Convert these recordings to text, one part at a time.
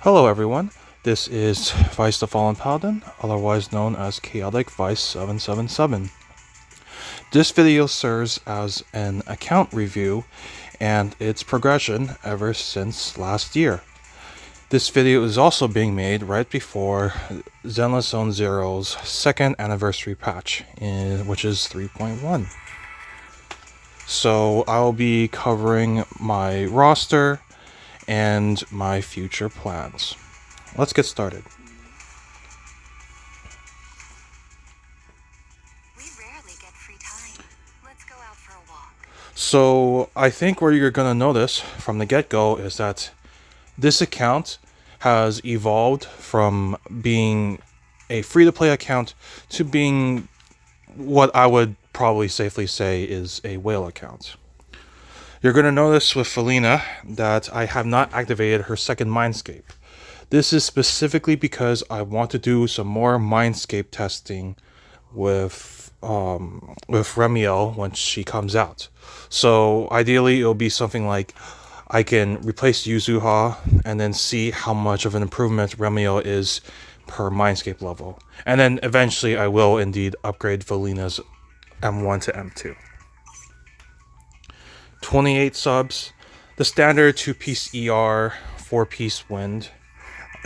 Hello everyone, this is Vice the Fallen Paladin, otherwise known as Chaotic Vice 777. This video serves as an account review and its progression ever since last year. This video is also being made right before Zenless Zone Zero's second anniversary patch, which is 3.1. So I'll be covering my roster and my future plans. Let's get started. We rarely get free time. Let's go out for a walk. So I think what you're gonna notice from the get-go is that this account has evolved from being a free-to-play account to being what I would probably safely say is a whale account. You're going to notice with Felina that I have not activated her second Mindscape. This is specifically because I want to do some more Mindscape testing with Remiel when she comes out. So ideally it'll be something like I can replace Yuzuha and then see how much of an improvement Remiel is per Mindscape level. And then eventually I will indeed upgrade Felina's M1 to M2. 28 subs, the standard 2-piece ER, 4-piece wind.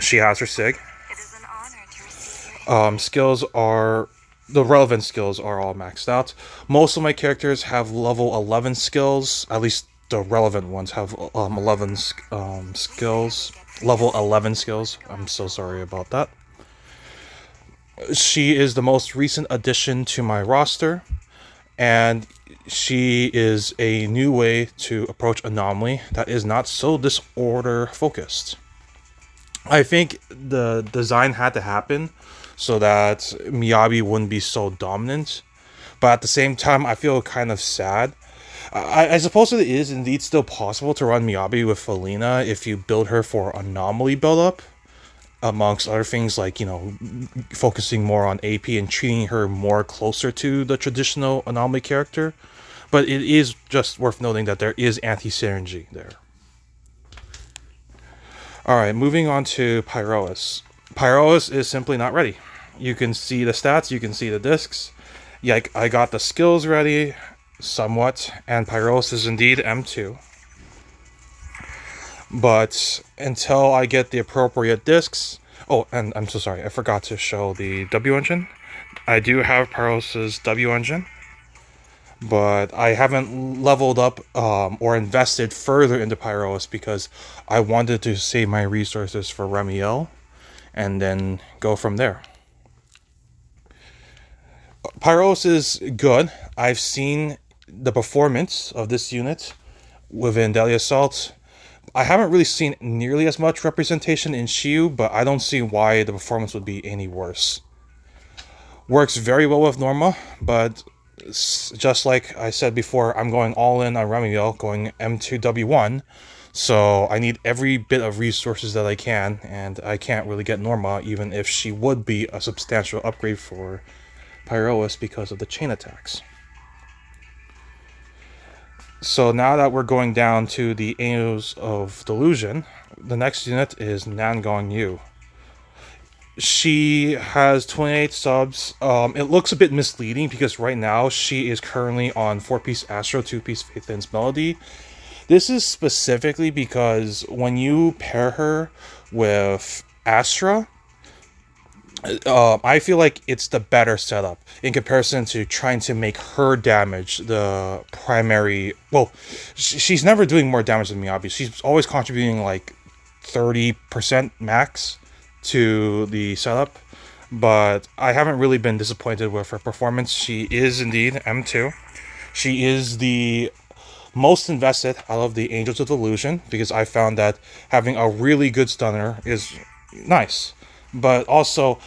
She has her SIG. It is an honor to receive Skills are, the relevant skills are all maxed out. Most of my characters have level 11 skills, at least the relevant ones have 11 skills. Level 11 skills, I'm so sorry about that. She is the most recent addition to my roster, and she is a new way to approach Anomaly that is not so disorder focused. I think the design had to happen so that Miyabi wouldn't be so dominant, but at the same time I feel kind of sad. I suppose it is indeed still possible to run Miyabi with Felina if you build her for Anomaly build-up, amongst other things like, you know, focusing more on AP and treating her more closer to the traditional Anomaly character. But it is just worth noting that there is anti-synergy there. Alright, moving on to Pyroas. Pyroas is simply not ready. You can see the stats, you can see the discs. Yeah, I got the skills ready, somewhat, and Pyroas is indeed M2. But until I get the appropriate discs... Oh, and I'm so sorry, I forgot to show the W engine. I do have Pyroas' W engine, but I haven't leveled up or invested further into Pyroas because I wanted to save my resources for Remiel and then go from there. Pyroas is good. I've seen the performance of this unit within Deadly Assault. I haven't really seen nearly as much representation in Shiu, but I don't see why the performance would be any worse. Works very well with Norma, but just like I said before, I'm going all in on Remiel, going M2W1, so I need every bit of resources that I can, and I can't really get Norma, even if she would be a substantial upgrade for Pyroas because of the chain attacks. So now that we're going down to the Angels of Delusion, the next unit is Nangong Yu. She has 28 subs. It looks a bit misleading because right now she is currently on 4-piece Astro, 2-piece Faith Ends Melody. This is specifically because when you pair her with Astra, I feel like it's the better setup in comparison to trying to make her damage the primary. Well, she's never doing more damage than Miyabi. She's always contributing like 30% max to the setup, but I haven't really been disappointed with her performance. She is indeed M2. She is the most invested out of the Angels of Delusion because I found that having a really good stunner is nice. But also,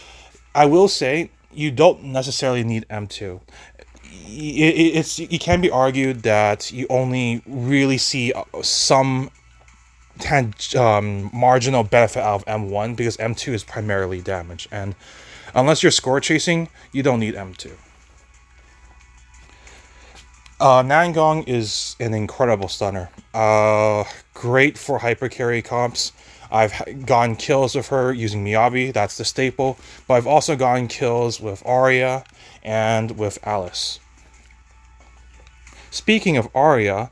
I will say, you don't necessarily need M2. It can be argued that you only really see some marginal benefit out of M1 because M2 is primarily damage, and unless you're score chasing, you don't need M2. Nangong is an incredible stunner. Great for hypercarry comps. I've gotten kills with her using Miyabi, that's the staple, but I've also gotten kills with Arya and with Alice. Speaking of Arya,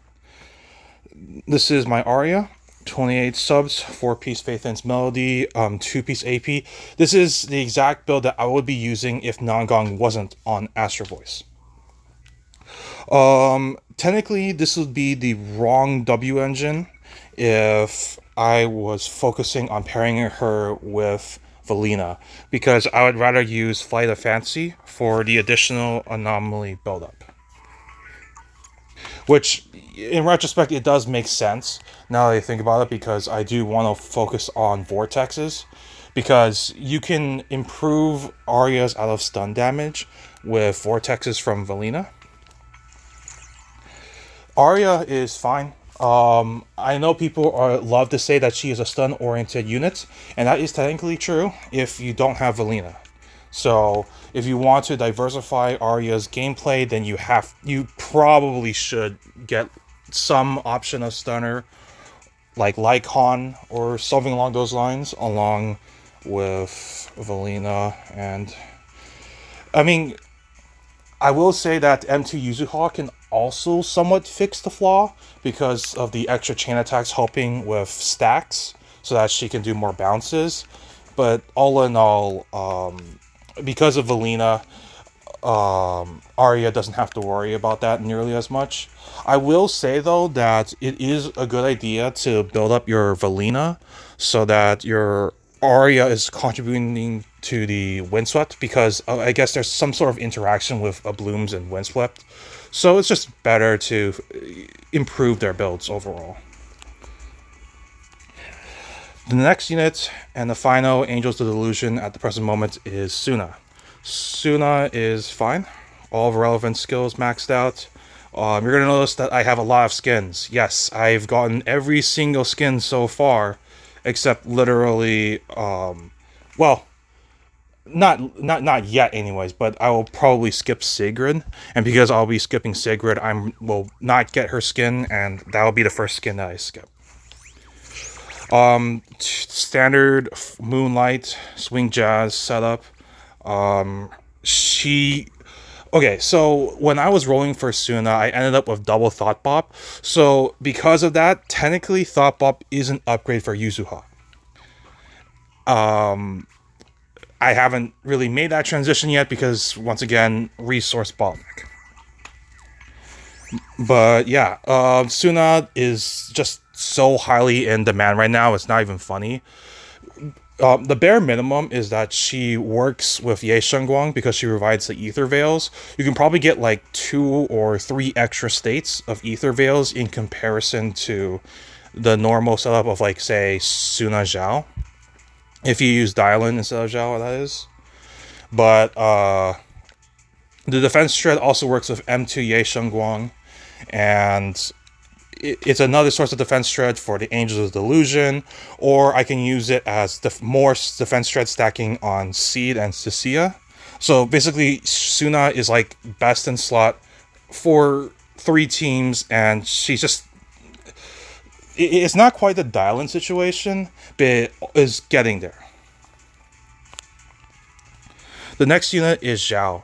this is my Arya. 28 subs, 4-piece Faith Ends Melody, 2-piece AP. This is the exact build that I would be using if Nangong wasn't on Astro Voice. Technically, this would be the wrong W engine if I was focusing on pairing her with Valina, because I would rather use Flight of Fancy for the additional anomaly buildup. Which, in retrospect, it does make sense now that I think about it, because I do want to focus on vortexes, because you can improve Arya's out of stun damage with vortexes from Valina. Arya is fine. I know people love to say that she is a stun-oriented unit, and that is technically true if you don't have Valina. So if you want to diversify Arya's gameplay, then you probably should get some option of stunner, like Lycon or something along those lines, along with Valina. And I mean, I will say that M2 Yuzuha can also somewhat fix the flaw because of the extra chain attacks helping with stacks, so that she can do more bounces. But all in all, because of Valina, Arya doesn't have to worry about that nearly as much. I will say though that it is a good idea to build up your Valina so that your Arya is contributing to the Windswept, because I guess there's some sort of interaction with Blooms and Windswept. So it's just better to improve their builds overall. The next unit and the final Angels of Delusion at the present moment is Suna. Suna is fine. All of relevant skills maxed out. You're going to notice that I have a lot of skins. Yes, I've gotten every single skin so far, except literally, well, not yet anyways, but I will probably skip Sigrid, and because I'll be skipping Sigrid, I will not get her skin, and that will be the first skin that I skip. Standard Moonlight Swing Jazz setup. Okay, so when I was rolling for Suna, I ended up with double Thought Bop. So because of that, technically Thought Bop is an upgrade for Yuzuha. I haven't really made that transition yet because, once again, resource bottleneck. But yeah, Suna is just so highly in demand right now, it's not even funny. The bare minimum is that she works with Ye Shengguang because she provides the ether veils. You can probably get like 2 or 3 extra states of ether veils in comparison to the normal setup of, like, say, Suna Zhao. If you use Dylan instead of Zhao, that is. But the defense shred also works with M2 Ye Shengguang, and it's another source of defense shred for the Angels of Delusion, or I can use it as more defense shred stacking on Seed and Cecilia. So basically, Suna is like best in slot for 3 teams, and she's just... It's not quite the Dylan situation, but it is getting there. The next unit is Zhao.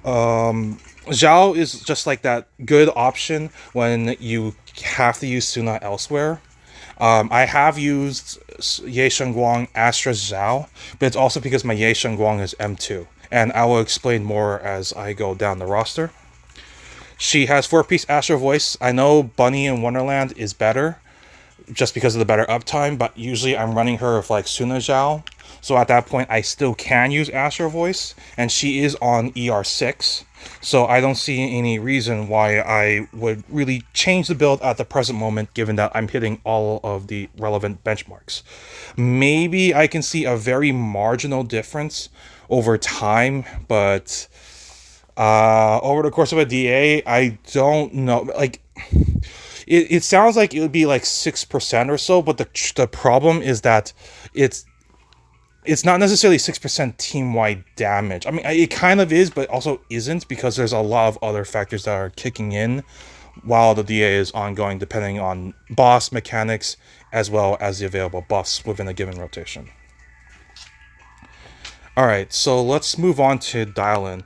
Zhao is just like that good option when you have to use Suna elsewhere. I have used Ye Shengguang Astra Zhao, but it's also because my Ye Shengguang is M2, and I will explain more as I go down the roster. She has 4-piece Astro Voice. I know Bunny in Wonderland is better, just because of the better uptime, but usually I'm running her with like Suna Zhao, so at that point I still can use Astro Voice, and she is on ER6, so I don't see any reason why I would really change the build at the present moment, given that I'm hitting all of the relevant benchmarks. Maybe I can see a very marginal difference over time, but over the course of a DA, I don't know, like... It sounds like it would be like 6% or so, but the problem is that it's it's not necessarily 6% team-wide damage. I mean, it kind of is, but also isn't, because there's a lot of other factors that are kicking in while the DA is ongoing, depending on boss mechanics as well as the available buffs within a given rotation. Alright, so let's move on to Dial-In.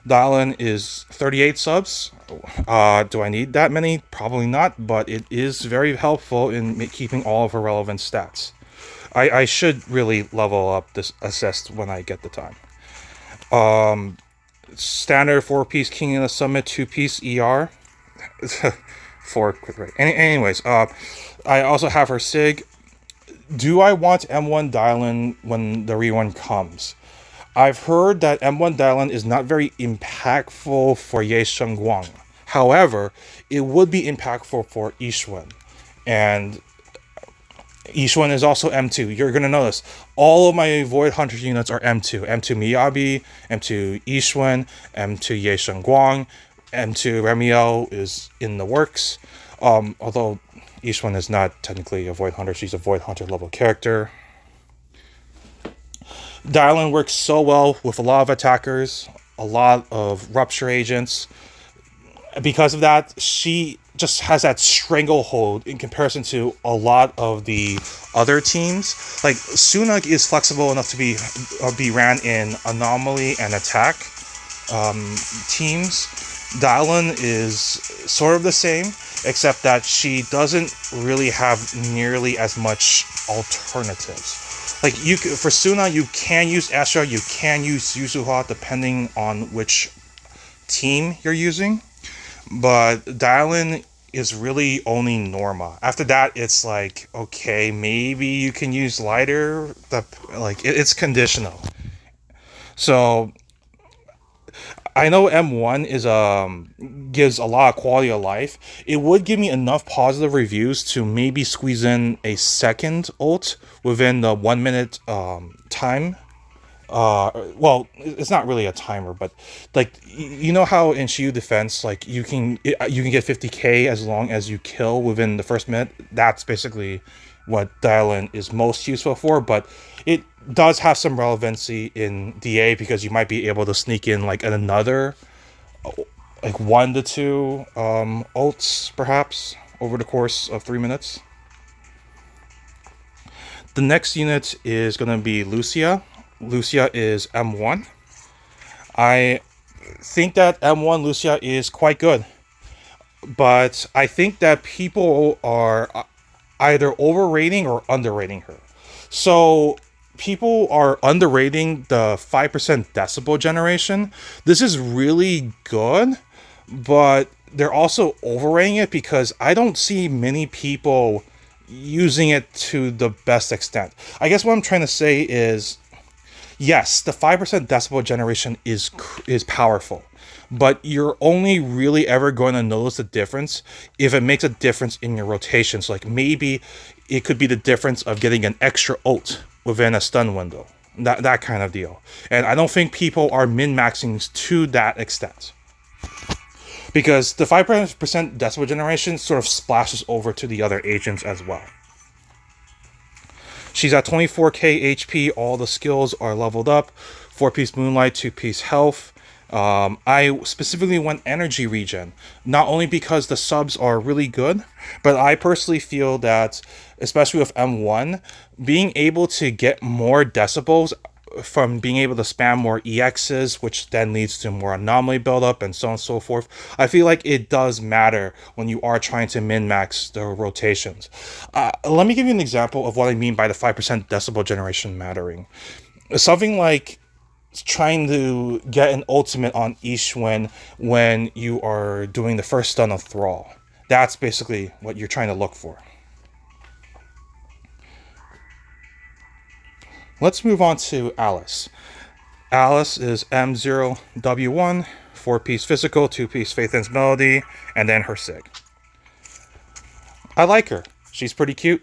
Dial-In is 38 subs. Do I need that many? Probably not, but it is very helpful in keeping all of her relevant stats. I should really level up this assist when I get the time. Standard 4-piece King in the Summit, 2-piece ER. 4 quick rate. Anyways, I also have her SIG. Do I want M1 Dial-In when the rerun comes? I've heard that M1 Dial-In is not very impactful for Ye Shengguang. However, it would be impactful for Yixuan. And Yixuan is also M2. You're going to notice all of my Void Hunter units are M2. M2 Miyabi, M2 Yixuan, M2 Ye Shengguang, M2 Remiel is in the works. Although Yixuan is not technically a Void Hunter, she's a Void Hunter level character. Dial-In works so well with a lot of attackers, a lot of Rupture agents. Because of that, she just has that stranglehold in comparison to a lot of the other teams. Like, Sunag is flexible enough to be ran in Anomaly and Attack teams. Dial-In is sort of the same, except that she doesn't really have nearly as much alternatives. Like, for Suna, you can use Astra, you can use Yuzuha, depending on which team you're using. But Dial-In is really only Norma. After that, it's like, okay, maybe you can use Lighter. It's conditional. So I know M1 is gives a lot of quality of life. It would give me enough positive reviews to maybe squeeze in a second ult within the 1 minute time. Well, it's not really a timer, but like, you know how in Shiyu Defense, like, you can get 50k as long as you kill within the first minute. That's basically what Dial-In is most useful for, but it does have some relevancy in DA because you might be able to sneak in like another like 1 to 2 ults perhaps over the course of 3 minutes. The next unit is going to be Lucia. Lucia is M1. I think that M1 Lucia is quite good, but I think that people are either overrating or underrating her. So people are underrating the 5% decibel generation. This is really good, but they're also overrating it because I don't see many people using it to the best extent. I guess what I'm trying to say is, yes, the 5% decibel generation is powerful, but you're only really ever going to notice the difference if it makes a difference in your rotations. Like, maybe it could be the difference of getting an extra ult within a stun window. That kind of deal. And I don't think people are min-maxing to that extent, because the 5% decibel generation sort of splashes over to the other agents as well. She's at 24k HP, all the skills are leveled up, 4-piece Moonlight, 2-piece Health. I specifically went Energy Regen, not only because the subs are really good, but I personally feel that, especially with M1, being able to get more decibels from being able to spam more EXs, which then leads to more anomaly buildup and so on and so forth. I feel like it does matter when you are trying to min-max the rotations. Let me give you an example of what I mean by the 5% decibel generation mattering. Something like trying to get an ultimate on Yixuan when you are doing the first stun of Thrall. That's basically what you're trying to look for. Let's move on to Alice. Alice is M0W1, 4-piece Physical, 2-piece Faith and Melody, and then her SIG. I like her. She's pretty cute,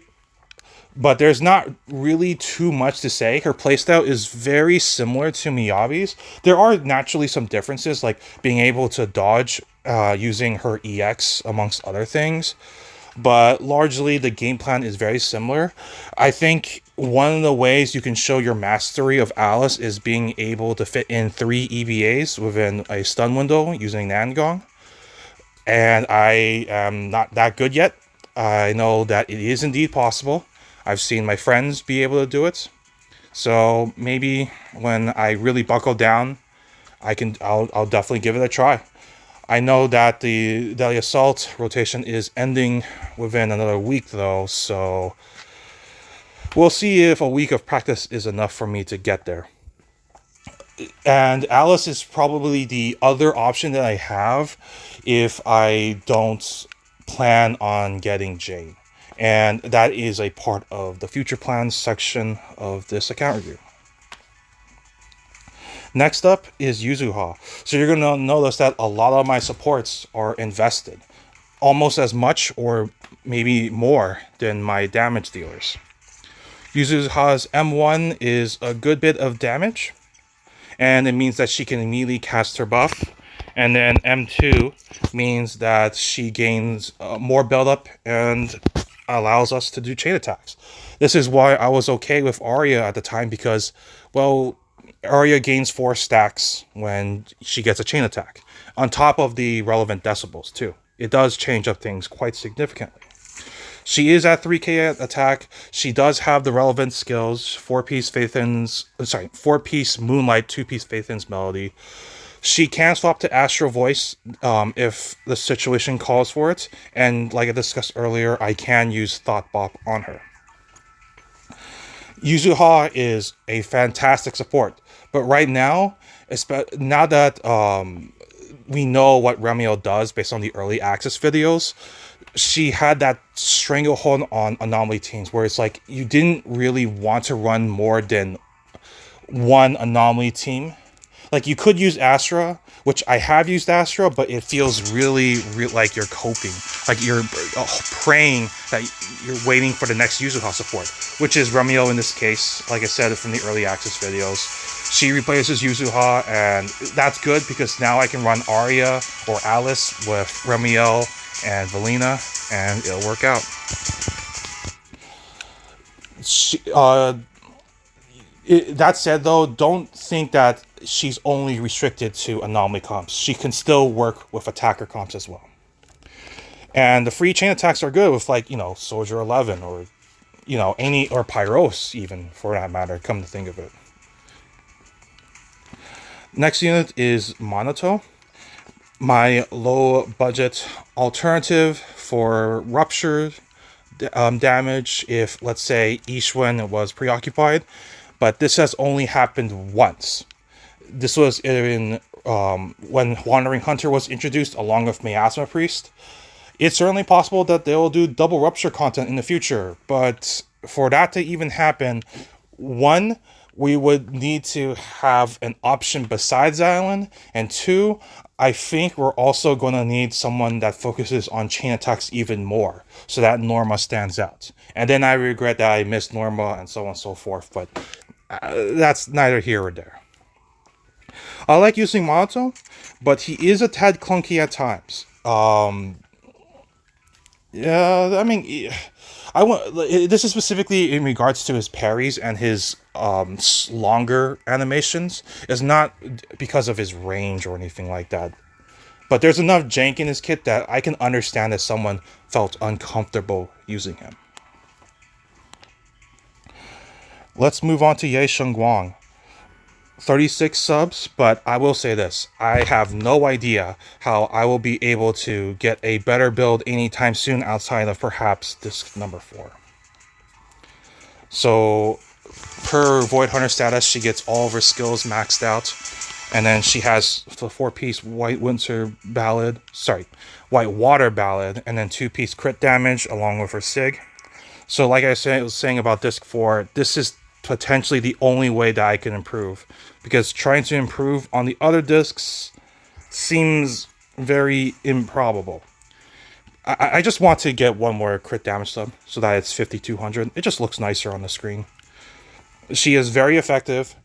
but there's not really too much to say. Her playstyle is very similar to Miyabi's. There are naturally some differences, like being able to dodge using her EX, amongst other things. but largely the game plan is very similar. I think one of the ways you can show your mastery of Alice is being able to fit in 3 EVAs within a stun window using Nangong. And I am not that good yet. I know that it is indeed possible. I've seen my friends be able to do it. So maybe when I really buckle down, I'll definitely give it a try. I know that the Deadly Assault rotation is ending within another week though, so we'll see if a week of practice is enough for me to get there. And Alice is probably the other option that I have if I don't plan on getting Jane. And that is a part of the future plans section of this account review. Next up is Yuzuha. So you're going to notice that a lot of my supports are invested. Almost as much or maybe more than my damage dealers. Yuzuha's M1 is a good bit of damage. And it means that she can immediately cast her buff. And then M2 means that she gains more build-up and allows us to do chain attacks. This is why I was okay with Arya at the time because, well, Arya gains 4 stacks when she gets a chain attack. On top of the relevant decibels, too. It does change up things quite significantly. She is at 3k attack. She does have the relevant skills. 4-piece Moonlight, 2-piece Faithin's Melody. She can swap to Astral Voice if the situation calls for it. And like I discussed earlier, I can use Thought Bop on her. Yuzuha is a fantastic support. But right now, now that we know what Remiel does based on the early access videos, she had that stranglehold on anomaly teams where it's like you didn't really want to run more than one anomaly team. Like you could use Astra, which I have used Astra, but it feels really like you're coping. Like you're praying that you're waiting for the next Yuzuha support, which is Remiel in this case. Like I said from the early access videos, she replaces Yuzuha, and that's good because now I can run Arya or Alice with Remiel and Valina, and it'll work out. That said, though, don't think that she's only restricted to anomaly comps. She can still work with attacker comps as well. And the free chain attacks are good with, like, Soldier 11 or, or Pyros even, for that matter, come to think of it. Next unit is Monoto. My low budget alternative for rupture damage if, let's say, Ishwen was preoccupied, but this has only happened once. This was in when Wandering Hunter was introduced along with Miasma Priest. It's certainly possible that they will do double rupture content in the future, but for that to even happen, one, we would need to have an option besides Island, and 2, I think we're also going to need someone that focuses on chain attacks even more, so that Norma stands out. And then I regret that I missed Norma and so on and so forth, but that's neither here or there. I like using Monoto, but he is a tad clunky at times. Yeah, I mean, this is specifically in regards to his parries and his longer animations. It's not because of his range or anything like that. But there's enough jank in his kit that I can understand that someone felt uncomfortable using him. Let's move on to Ye Shengguang. 36 subs, but I will say this. I have no idea how I will be able to get a better build anytime soon outside of perhaps disc number 4. So, per Void Hunter status, she gets all of her skills maxed out. And then she has the 4-piece White Water Ballad, and then 2-piece crit damage along with her Sig. So like I was saying about disc 4, this is potentially the only way that I can improve, because trying to improve on the other discs seems very improbable. I just want to get one more crit damage sub so that it's 5200. It just looks nicer on the screen. She is very effective,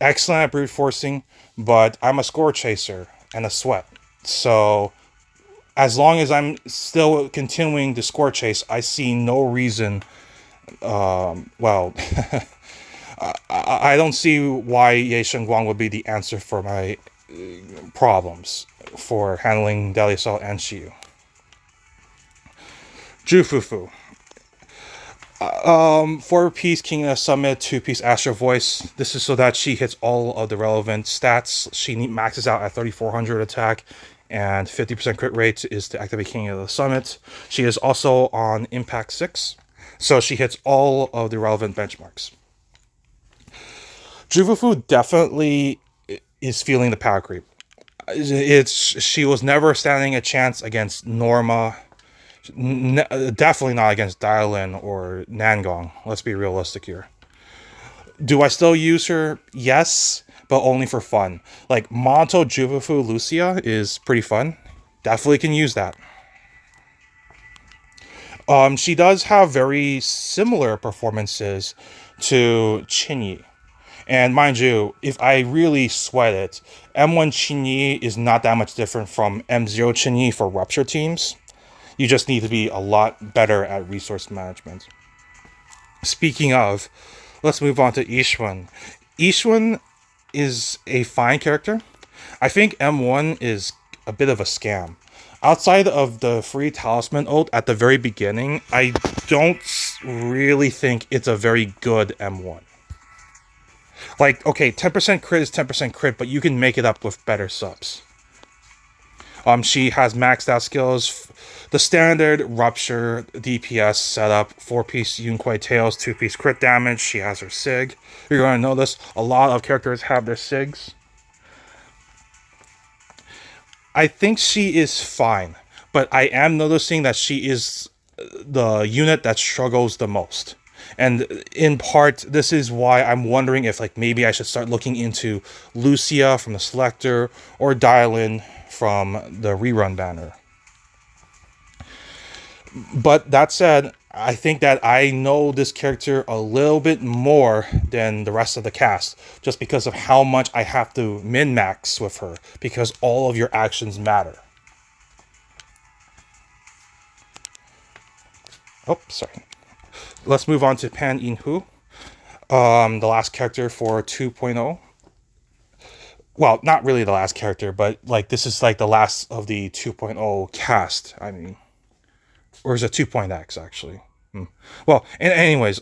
excellent at brute forcing, but I'm a score chaser and a sweat, so as long as I'm still continuing the score chase, I see no reason. Well, I don't see why Ye Shengguang would be the answer for my problems for handling Daily Assault and Shiyu. Jufufu. 4-piece King of Summit, 2-piece Astro Voice. This is so that she hits all of the relevant stats. She maxes out at 3400 attack and 50% crit rate is to activate King of the Summit. She is also on Impact 6, so she hits all of the relevant benchmarks. Jufufu definitely is feeling the power creep. She was never standing a chance against Norma. Definitely not against Dialin or Nangong. Let's be realistic here. Do I still use her? Yes, but only for fun. Like, Monto Jufufu Lucia is pretty fun. Definitely can use that. She does have very similar performances to Chinyi. And mind you, if I really sweat it, M1 Chinyi is not that much different from M0 Chinyi for Rupture teams. You just need to be a lot better at resource management. Speaking of, let's move on to Ishwan. Ishwan is a fine character. I think M1 is a bit of a scam. Outside of the free talisman ult at the very beginning, I don't really think it's a very good M1. Like, okay, 10% crit is 10% crit, but you can make it up with better subs. She has maxed out skills. The standard Rupture DPS setup, 4-piece Yunquai Tails, 2-piece crit damage. She has her Sig. You're going to notice a lot of characters have their Sigs. I think she is fine, but I am noticing that she is the unit that struggles the most. And in part, this is why I'm wondering if, like, maybe I should start looking into Lucia from the Selector or Dialin from the rerun banner. But that said, I think that I know this character a little bit more than the rest of the cast, just because of how much I have to min-max with her, because all of your actions matter. Oh, sorry. Let's move on to Pan Inhu, the last character for 2.0. Well, not really the last character, but like this is like the last of the 2.0 cast. I mean, or is it 2.x actually? Well, anyways,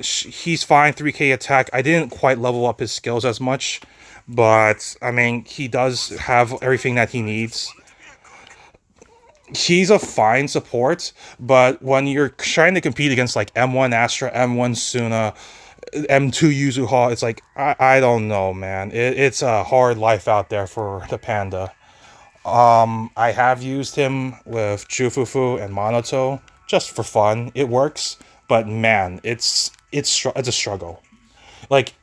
he's fine. 3k attack. I didn't quite level up his skills as much, but I mean, he does have everything that he needs. He's a fine support, but when you're trying to compete against like M1 Astra, M1 Suna, M2 Yuzuha, it's like, I don't know, man. It's a hard life out there for the panda. I have used him with Jufufu and Monoto just for fun. It works, but man, it's a struggle. Like,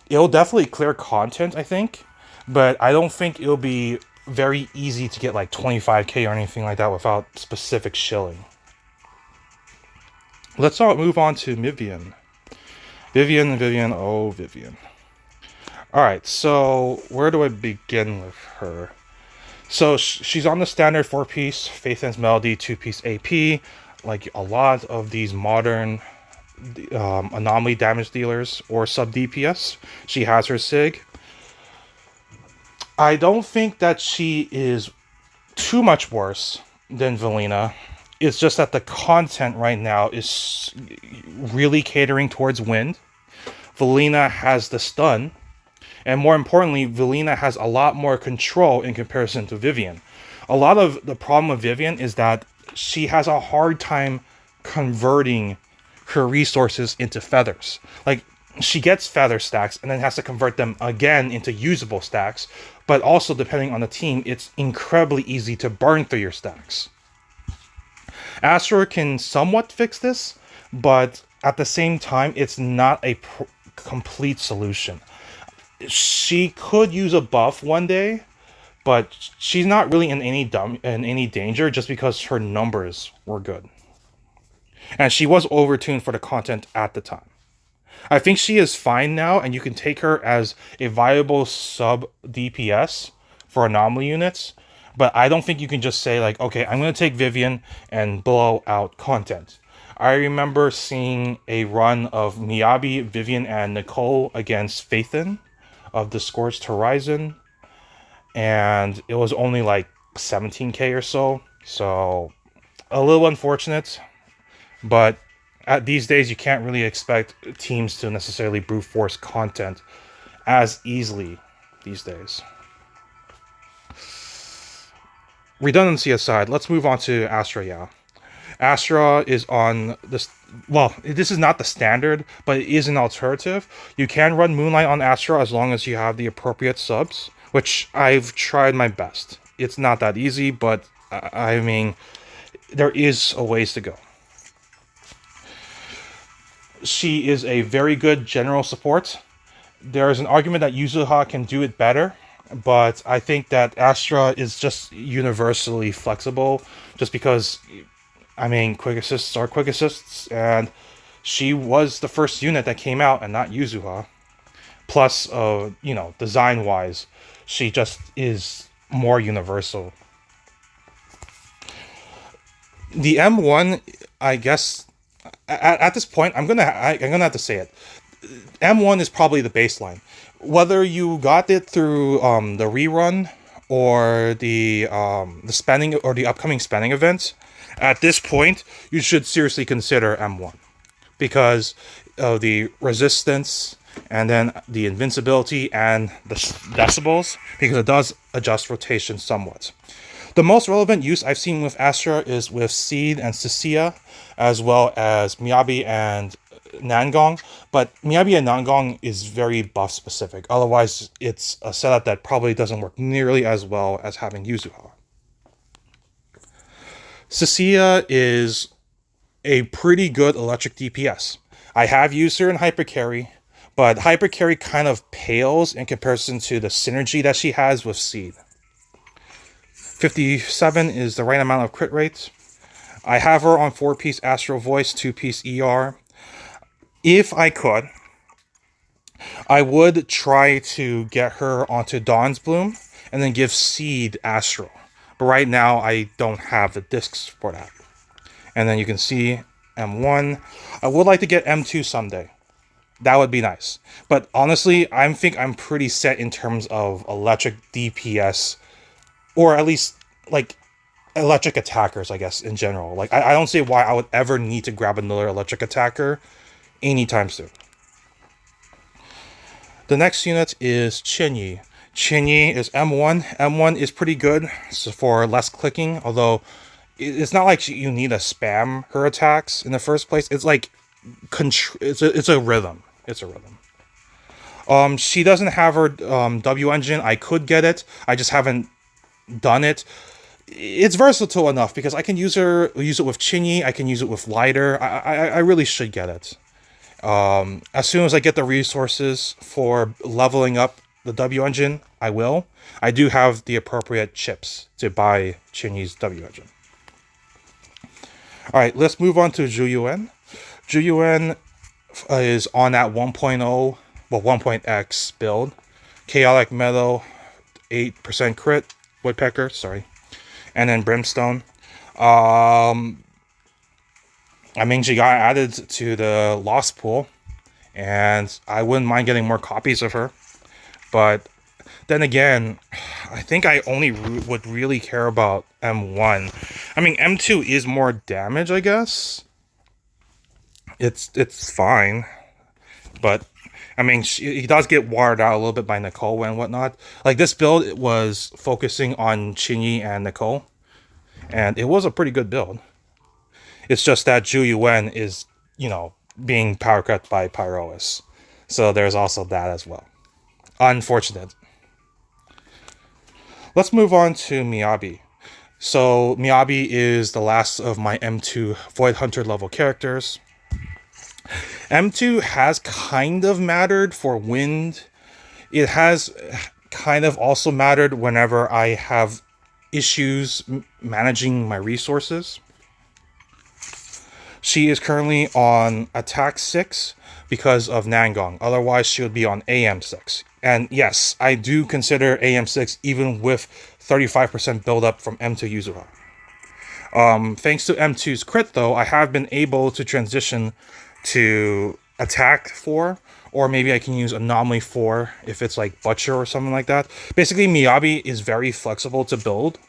it'll definitely clear content, I think, but I don't think it'll be very easy to get like 25k or anything like that without specific shilling. Let's move on to Vivian. Vivian, oh Vivian. Alright, so where do I begin with her? So she's on the standard 4-piece Faith and Melody 2-piece AP. Like a lot of these modern anomaly damage dealers or sub DPS, she has her Sig. I don't think that she is too much worse than Valina. It's just that the content right now is really catering towards wind. Valina has the stun. And more importantly, Valina has a lot more control in comparison to Vivian. A lot of the problem with Vivian is that she has a hard time converting her resources into feathers. Like, she gets feather stacks and then has to convert them again into usable stacks. But also, depending on the team, it's incredibly easy to burn through your stacks. Astra can somewhat fix this, but at the same time, it's not a complete solution. She could use a buff one day, but she's not really in any danger just because her numbers were good. And she was overtuned for the content at the time. I think she is fine now, and you can take her as a viable sub DPS for anomaly units, But I don't think you can just say like, okay, I'm going to take Vivian and blow out content. I remember seeing a run of Miyabi, Vivian, and Nicole against Phaethon of the Scorched Horizon, and it was only like 17k or so. So a little unfortunate, but at these days you can't really expect teams to necessarily brute force content as easily these days. Redundancy aside, let's move on to Astra. Yeah, Astra is on this. Well, this is not the standard, but it is an alternative. You can run Moonlight on Astra as long as you have the appropriate subs, which I've tried my best. It's not that easy, but I mean, there is a ways to go. She is a very good general support. There is an argument that Yuzuha can do it better, but I think that Astra is just universally flexible, just because, I mean, quick assists are quick assists, and she was the first unit that came out and not Yuzuha. Plus, you know, design-wise, she just is more universal. The M1, I guess, at this point, I'm gonna have to say it. M1 is probably the baseline. Whether you got it through the rerun or the spending or the upcoming spending events, at this point you should seriously consider M1 because of the resistance and then the invincibility and the decibels, because it does adjust rotation somewhat. The most relevant use I've seen with Astra is with Seed and Cecilia, as well as Miyabi and Nangong, but Miyabi and Nangong is very buff specific. Otherwise, it's a setup that probably doesn't work nearly as well as having Yuzuha. Cecilia is a pretty good electric DPS. I have used her in Hypercarry, but Hypercarry kind of pales in comparison to the synergy that she has with Seed. 57 is the right amount of crit rates. I have her on 4-piece Astral Voice, 2-piece ER. If I could, I would try to get her onto Dawn's Bloom and then give Seed Astral. But right now, I don't have the discs for that. And then you can see M1. I would like to get M2 someday. That would be nice. But honestly, I think I'm pretty set in terms of electric DPS, or at least, like, electric attackers, I guess, in general. Like, I don't see why I would ever need to grab another electric attacker anytime soon. The next unit is Chinyi. Chinyi is M1. M1 is pretty good for less clicking, although it's not like you need to spam her attacks in the first place. It's like, it's a rhythm. It's a rhythm. She doesn't have her W engine. I could get it. I just haven't done it. It's versatile enough because I can use it with Chinyi. I can use it with Lighter. I really should get it. As soon as I get the resources for leveling up the W engine, I will. I do have the appropriate chips to buy Chinyi's W engine. Alright, let's move on to Zhuyuan. Zhuyuan is on that 1.0, well, 1.x build. Chaotic Meadow, 8% crit. Woodpecker, sorry. And then Brimstone. I mean, she got added to the Lost Pool, and I wouldn't mind getting more copies of her. But then again, I think I only would really care about M1. I mean, M2 is more damage, I guess. It's fine, but I mean, he does get watered out a little bit by Nicole and whatnot. Like, this build was focusing on Chinyi and Nicole, and it was a pretty good build. It's just that Zhu Yuan is, you know, being power cut by Pyrois. So there's also that as well. Unfortunate. Let's move on to Miyabi. So Miyabi is the last of my M2 Void Hunter level characters. M2 has kind of mattered for wind. It has kind of also mattered whenever I have issues managing my resources. She is currently on attack 6, because of Nangong. Otherwise, she would be on AM6. And yes, I do consider AM6 even with 35% buildup from M2 Yuzuha. Thanks to M2's crit, though, I have been able to transition to attack 4, or maybe I can use anomaly 4 if it's like Butcher or something like that. Basically, Miyabi is very flexible to build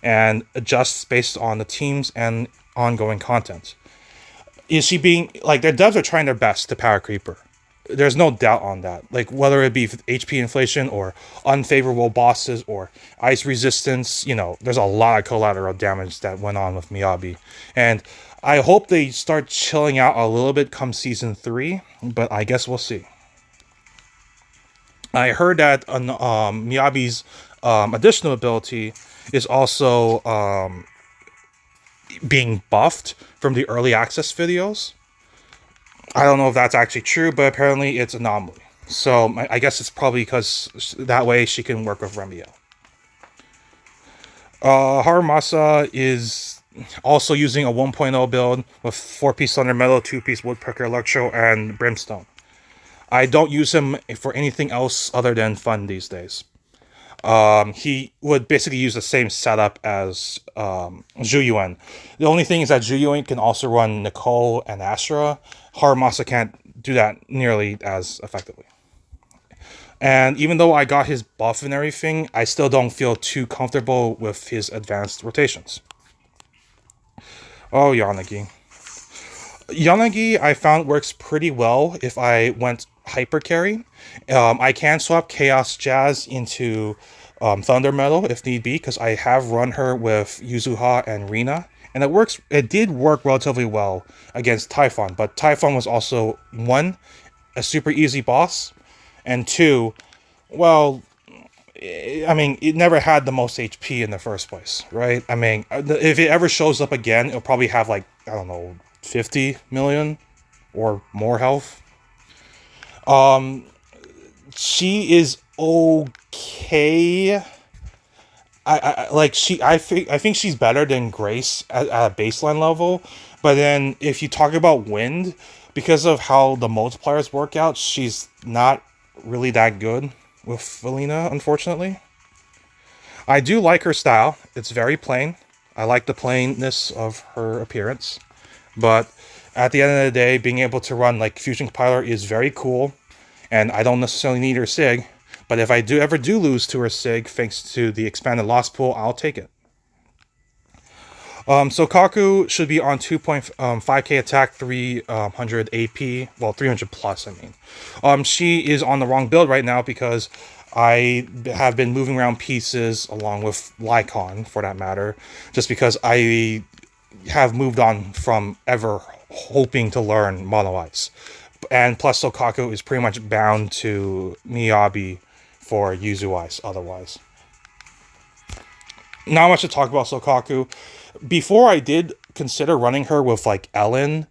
and adjusts based on the teams and ongoing content. Is she being, like, their devs are trying their best to power creeper. There's no doubt on that. Like, whether it be HP inflation or unfavorable bosses or ice resistance, you know, there's a lot of collateral damage that went on with Miyabi. And I hope they start chilling out a little bit come season 3, but I guess we'll see. I heard that Miyabi's additional ability is also being buffed from the early access videos. I don't know if that's actually true, but apparently it's anomaly. So I guess it's probably because that way she can work with Remio. Harumasa is also using a 1.0 build with 4-piece Thunder Metal, 2-piece Woodpecker Electro, and Brimstone. I don't use him for anything else other than fun these days. He would basically use the same setup as Zhuyuan. The only thing is that Zhuyuan can also run Nicole and Astra. Harumasa can't do that nearly as effectively. And even though I got his buff and everything, I still don't feel too comfortable with his advanced rotations. Oh, Yanagi. Yanagi, I found works pretty well if I went hyper carry. I can swap Chaos Jazz into Thunder Metal if need be, because I have run her with Yuzuha and Rina, and it works. It did work relatively well against Typhon, but Typhon was also, 1, a super easy boss, and 2, well, I mean, it never had the most HP in the first place, right? I mean, if it ever shows up again, it'll probably have, like, I don't know, 50 million or more health. She is okay. I think she's better than Grace at a baseline level, but then if you talk about Wind, because of how the multipliers work out, she's not really that good with Felina, unfortunately. I do like her style. It's very plain. I like the plainness of her appearance. But at the end of the day, being able to run like Fusion Compiler is very cool. And I don't necessarily need her SIG. But if I ever do lose to her SIG, thanks to the expanded loss pool, I'll take it. Sokaku should be on 2.5k attack, 300 AP, well, 300 plus, I mean. She is on the wrong build right now because I have been moving around pieces along with Lycon, for that matter, just because I have moved on from ever hoping to learn Mono Ice. And plus, Sokaku is pretty much bound to Miyabi for Yuzu Ice otherwise. Not much to talk about Sokaku. Before I did consider running her with like Ellen,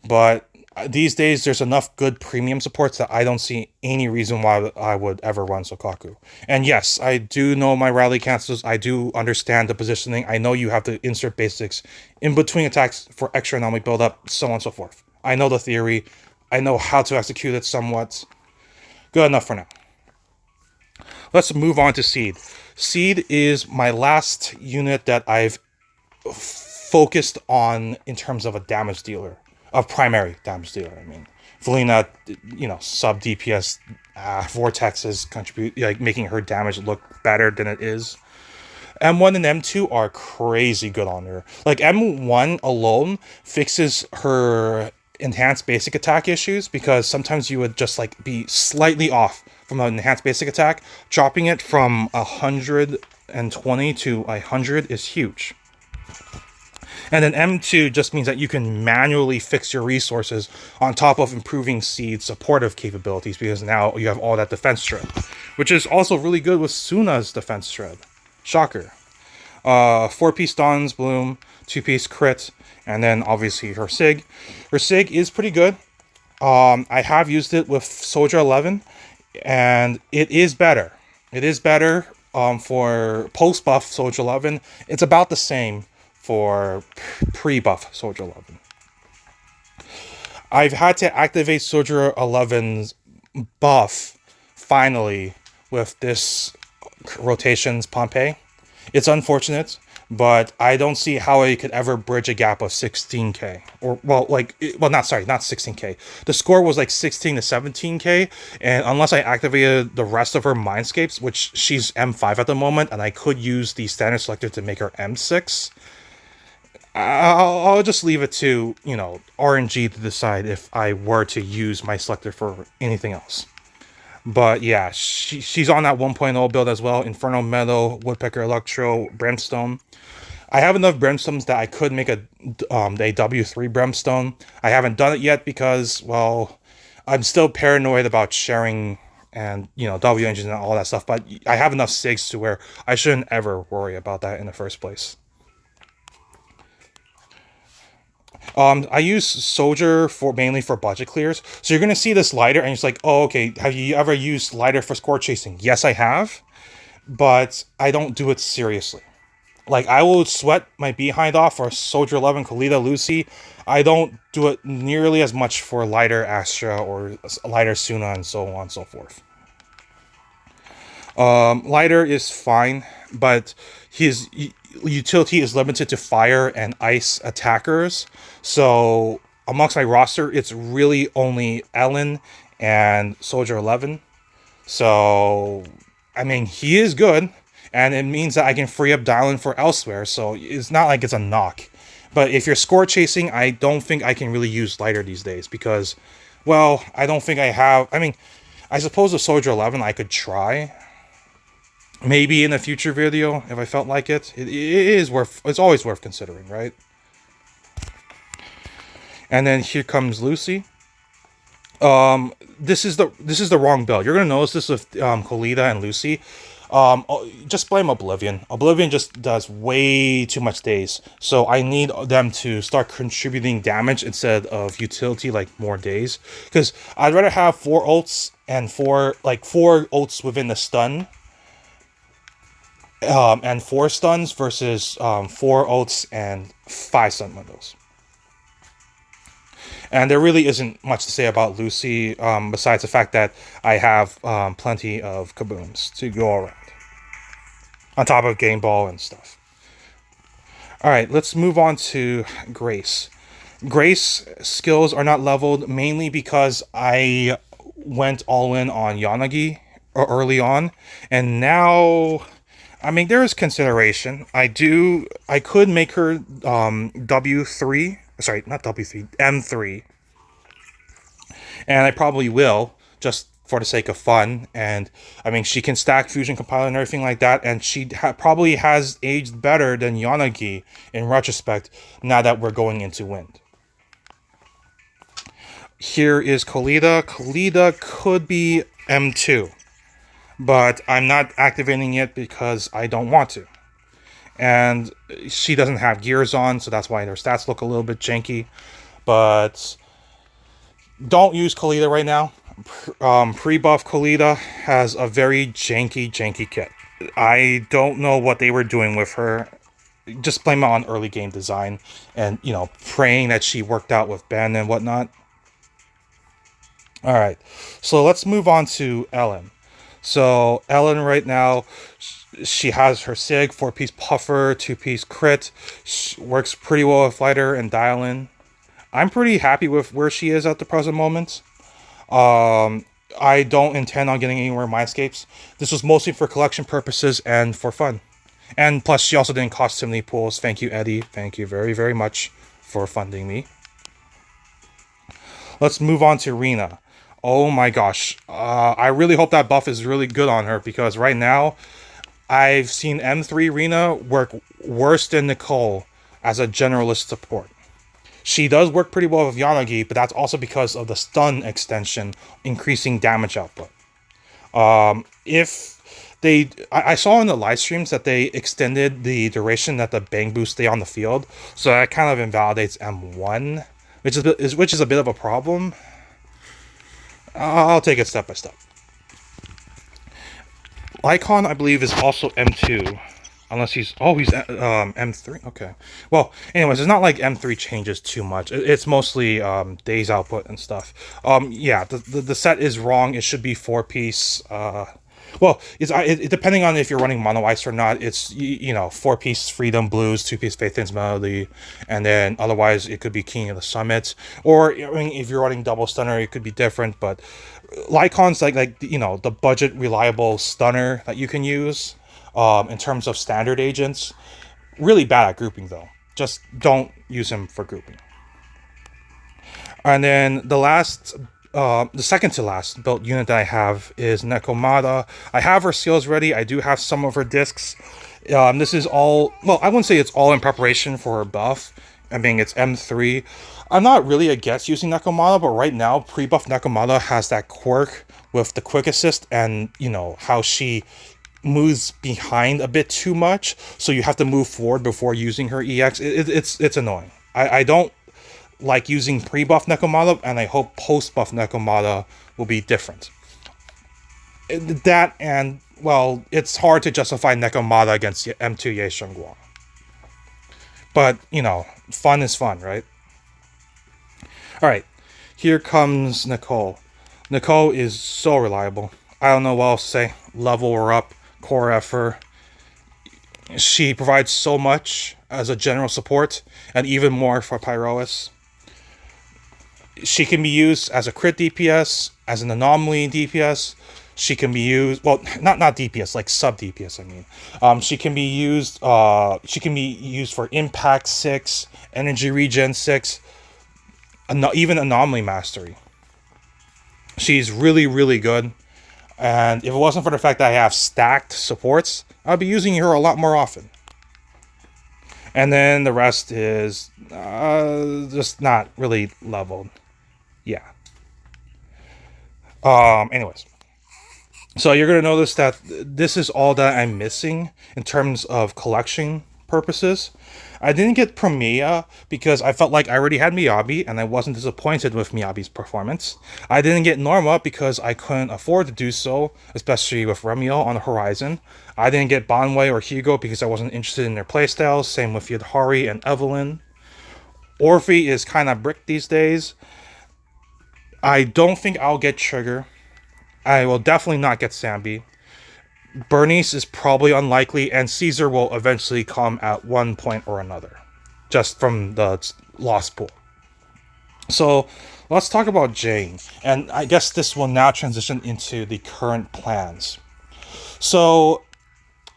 but these days there's enough good premium supports that I don't see any reason why I would ever run Sokaku. And yes, I do know my rally cancels. I do understand the positioning. I know you have to insert basics in between attacks for extra anomaly buildup, so on and so forth. I know the theory. I know how to execute it somewhat. Good enough for now. Let's move on to Seed. Seed is my last unit that I've focused on in terms of a damage dealer, a primary damage dealer. I mean, Felina, you know, sub DPS vortexes contribute, like making her damage look better than it is. M1 and M2 are crazy good on her. Like M1 alone fixes her enhanced basic attack issues, because sometimes you would just like be slightly off from an enhanced basic attack. Dropping it from 120 to 100 is huge. And then M2 just means that you can manually fix your resources on top of improving Seed's supportive capabilities, because now you have all that defense shred, which is also really good with Suna's defense shred. Shocker. 4-piece Dawn's Bloom, 2-piece crit, and then obviously her SIG. Her SIG is pretty good. I have used it with Soldier 11, and it is better. It is better for post-buff Soldier 11. It's about the same for pre-buff Soldier 11. I've had to activate Soldier 11's buff finally with this rotations Pompeii. It's unfortunate, but I don't see how I could ever bridge a gap of 16k. Or, well, not 16k. The score was like 16 to 17k, and unless I activated the rest of her Mindscapes, which she's M5 at the moment, and I could use the standard selector to make her M6, I'll just leave it to, RNG to decide if I were to use my selector for anything else. But yeah, she's on that 1.0 build as well. Inferno Metal, Woodpecker Electro, Brimstone. I have enough Brimstones that I could make a W3 Brimstone. I haven't done it yet because, well, I'm still paranoid about sharing and, W engines and all that stuff. But I have enough SIGs to where I shouldn't ever worry about that in the first place. I use Soldier mainly for budget clears. So you're going to see this lighter and it's like, oh, okay, have you ever used lighter for score chasing? Yes, I have, but I don't do it seriously. Like, I will sweat my behind off for Soldier 11, Kalita, Lucy. I don't do it nearly as much for lighter Astra or lighter Suna and so on and so forth. Lighter is fine, but his utility is limited to fire and ice attackers. So amongst my roster, it's really only Ellen and Soldier 11. So, I mean, he is good, and it means that I can free up Dylan for elsewhere. So it's not like it's a knock. But if you're score chasing, I don't think I can really use lighter these days because, well, I don't think I have. I mean, I suppose with Soldier 11 I could try. Maybe in a future video, if I felt like it. It's always worth considering, right? And then here comes Lucy. This is the wrong build. You're gonna notice this with Kolita and Lucy. Just blame Oblivion. Oblivion just does way too much days. So I need them to start contributing damage instead of utility, like more days. Because I'd rather have 4 ults and 4 ults within the stun. And 4 stuns versus 4 ults and 5 stun windows. And there really isn't much to say about Lucy besides the fact that I have plenty of kabooms to go around. On top of Game Ball and stuff. Alright, let's move on to Grace. Grace skills are not leveled mainly because I went all in on Yanagi early on. And now, I mean, there is consideration. I could make her W3. Sorry, not W3, M3. And I probably will, just for the sake of fun. And, I mean, she can stack Fusion Compiler and everything like that. And she probably has aged better than Yanagi in retrospect, now that we're going into Wind. Here is Kolita. Kolita could be M2. But I'm not activating it because I don't want to. And she doesn't have gears on, so that's why her stats look a little bit janky. But don't use Kolita right now. Pre-buff Kolita has a very janky kit. I don't know what they were doing with her. Just blame it on early game design. And, praying that she worked out with Ben and whatnot. Alright, so let's move on to Ellen. So Ellen right now, she has her SIG, 4-piece puffer, 2-piece crit. She works pretty well with fighter and dial-in. I'm pretty happy with where she is at the present moment. I don't intend on getting anywhere Mindscapes. This was mostly for collection purposes and for fun. And plus, she also didn't cost too many pools. Thank you, Eddie. Thank you very, very much for funding me. Let's move on to Rina. Oh my gosh. I really hope that buff is really good on her because right now, I've seen M3 Rina work worse than Nicole as a generalist support. She does work pretty well with Yanagi, but that's also because of the stun extension increasing damage output. I saw in the live streams that they extended the duration that the bang boost stay on the field, so that kind of invalidates M1, which is a bit of a problem. I'll take it step by step. Lycon, I believe, is also M2. Unless he's M3. Okay. Well, anyways, it's not like M3 changes too much. It's mostly days output and stuff. Yeah, the set is wrong. It should be 4-piece. Well, depending on if you're running mono ice or not. It's you know 4-piece Freedom Blues, 2-piece Faith Ends Melody, and then otherwise it could be King of the Summits. Or I mean, if you're running double stunner, it could be different. But Lycon's like you know the budget reliable stunner that you can use. In terms of standard agents, really bad at grouping though. Just don't use him for grouping. And then the second to last built unit that I have is Nekomata. I have her seals ready. I do have some of her discs. This is all, well, I wouldn't say it's all in preparation for her buff. I mean, it's M3. I'm not really against using Nekomata, but right now, pre-buff Nekomata has that quirk with the quick assist and, you know, how she moves behind a bit too much, so you have to move forward before using her EX. It's annoying. I don't like using pre-buff Nekomata, and I hope post-buff Nekomata will be different. That and, well, it's hard to justify Nekomata against M2 Ye Shengguang. But, you know, fun is fun, right? Alright, here comes Nicole. Nicole is so reliable. I don't know what else to say. Level her up. Core effort. She provides so much as a general support, and even more for Pyrois. She can be used as a crit DPS, as an anomaly DPS. She can be used, well, not DPS, like sub DPS. I mean, she can be used. She can be used for impact 6, energy regen 6, even anomaly mastery. She's really good. And if it wasn't for the fact that I have stacked supports, I'd be using her a lot more often. And then the rest is just not really leveled. Yeah. Anyways. So you're going to notice that this is all that I'm missing in terms of collection purposes. I didn't get Premia because I felt like I already had Miyabi and I wasn't disappointed with Miyabi's performance. I didn't get Norma because I couldn't afford to do so, especially with Remiel on the horizon. I didn't get Banwei or Hugo because I wasn't interested in their playstyles, same with Yudhari and Evelyn. Orphe is kind of brick these days. I don't think I'll get Trigger. I will definitely not get Sambi. Bernice is probably unlikely, and Caesar will eventually come at one point or another, just from the lost pool. So let's talk about Jane, and I guess this will now transition into the current plans. So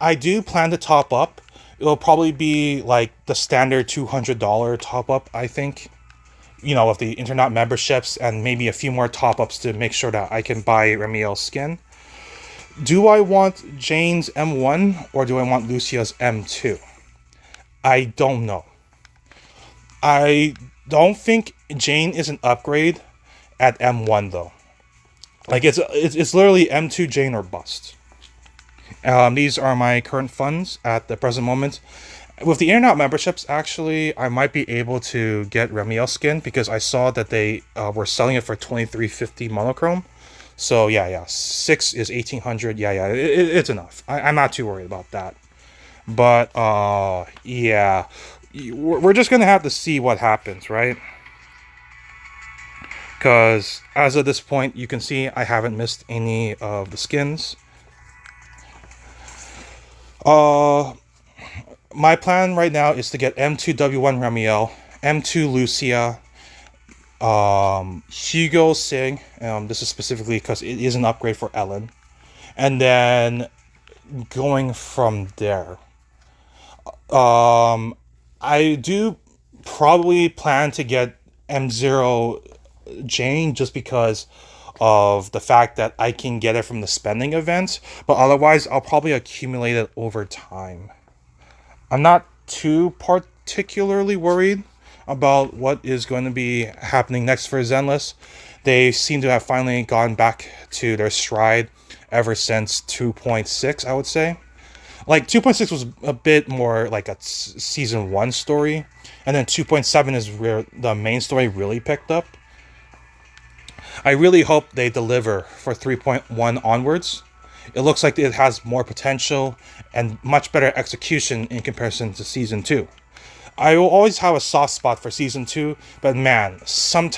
I do plan to top up. It'll probably be like the standard $200 top up, I think. You know, with the internet memberships and maybe a few more top ups to make sure that I can buy Remiel's skin. Do I want Jane's M1 or do I want Lucia's M2? I don't know. I don't think Jane is an upgrade at M1 though. Like it's literally M2 Jane or bust. These are my current funds at the present moment. With the internet memberships, actually, I might be able to get Remiel skin because I saw that they were selling it for $23.50 monochrome. So yeah, 6 is 1,800. Yeah, it's enough. I'm not too worried about that. But yeah, we're just gonna have to see what happens, right? Because as of this point, you can see I haven't missed any of the skins. My plan right now is to get M2W1 Remiel, M2 Lucia, Hugo Sig. This is specifically because it is an upgrade for Ellen, and then going from there. I do probably plan to get M0 Jane just because of the fact that I can get it from the spending event, but otherwise I'll probably accumulate it over time. I'm not too particularly worried about what is going to be happening next for Zenless. They seem to have finally gone back to their stride ever since 2.6, I would say. Like, 2.6 was a bit more like a season 1 story, and then 2.7 is where the main story really picked up. I really hope they deliver for 3.1 onwards. It looks like it has more potential and much better execution in comparison to Season 2. I will always have a soft spot for Season 2, but man, some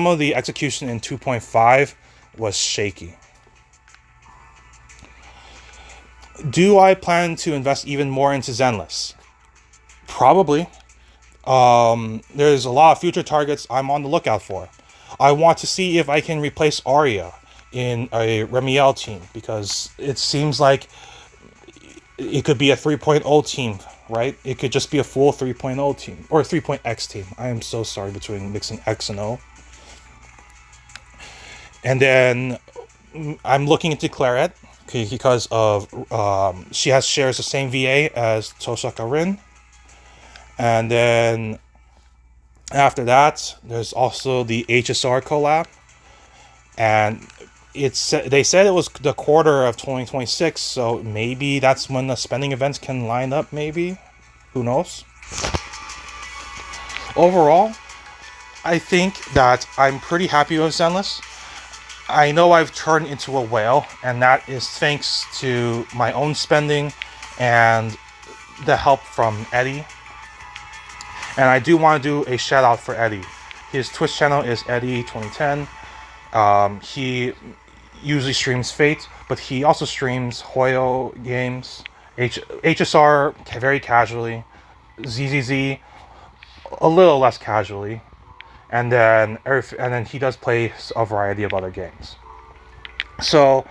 of the execution in 2.5 was shaky. Do I plan to invest even more into Zenless? Probably. There's a lot of future targets I'm on the lookout for. I want to see if I can replace Arya in a Remiel team, because it seems like it could be a 3.0 team, right? It could just be a full 3.0 team, or a 3.x team. I am so sorry between mixing X and O. And then I'm looking into Claret, because of she shares the same VA as Tosaka Rin. And then after that, there's also the HSR collab, and they said it was the quarter of 2026, so maybe that's when the spending events can line up. Maybe, who knows? Overall, I think that I'm pretty happy with Zenless. I know I've turned into a whale, and that is thanks to my own spending and the help from Eddie. And I do want to do a shout out for Eddie. His Twitch channel is Eddie2010. He usually streams Fate, but he also streams Hoyo games, HSR very casually, ZZZ a little less casually, and then he does play a variety of other games. So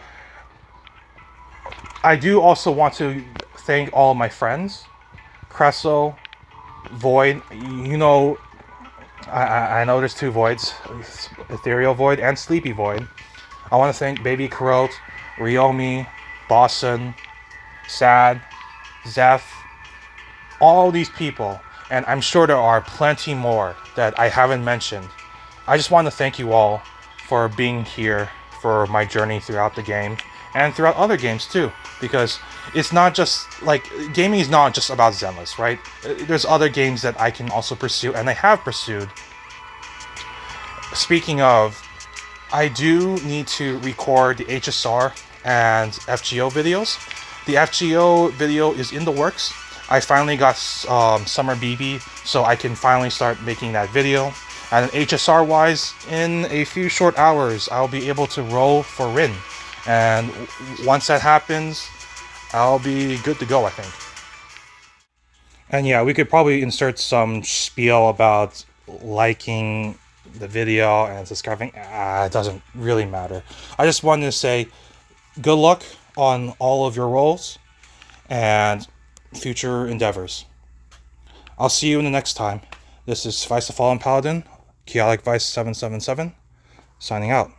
I do also want to thank all of my friends, Cresso, Void. You know, I know there's two Voids, Ethereal Void and Sleepy Void. I want to thank Baby Karot, Ryomi, Boston, Sad, Zeph, all these people, and I'm sure there are plenty more that I haven't mentioned. I just want to thank you all for being here for my journey throughout the game and throughout other games too, because it's not just like gaming is not just about Zenless, right? There's other games that I can also pursue, and I have pursued. Speaking of, I do need to record the HSR and FGO videos. The FGO video is in the works. I finally got Summer BB, so I can finally start making that video. And HSR wise, in a few short hours, I'll be able to roll for Rin. And once that happens, I'll be good to go, I think. And yeah, we could probably insert some spiel about liking the video and subscribing. It doesn't really matter. I just wanted to say good luck on all of your roles and future endeavors. I'll see you in the next time. This is Vice the Fallen Paladin, Chaotic Vice 777, signing out.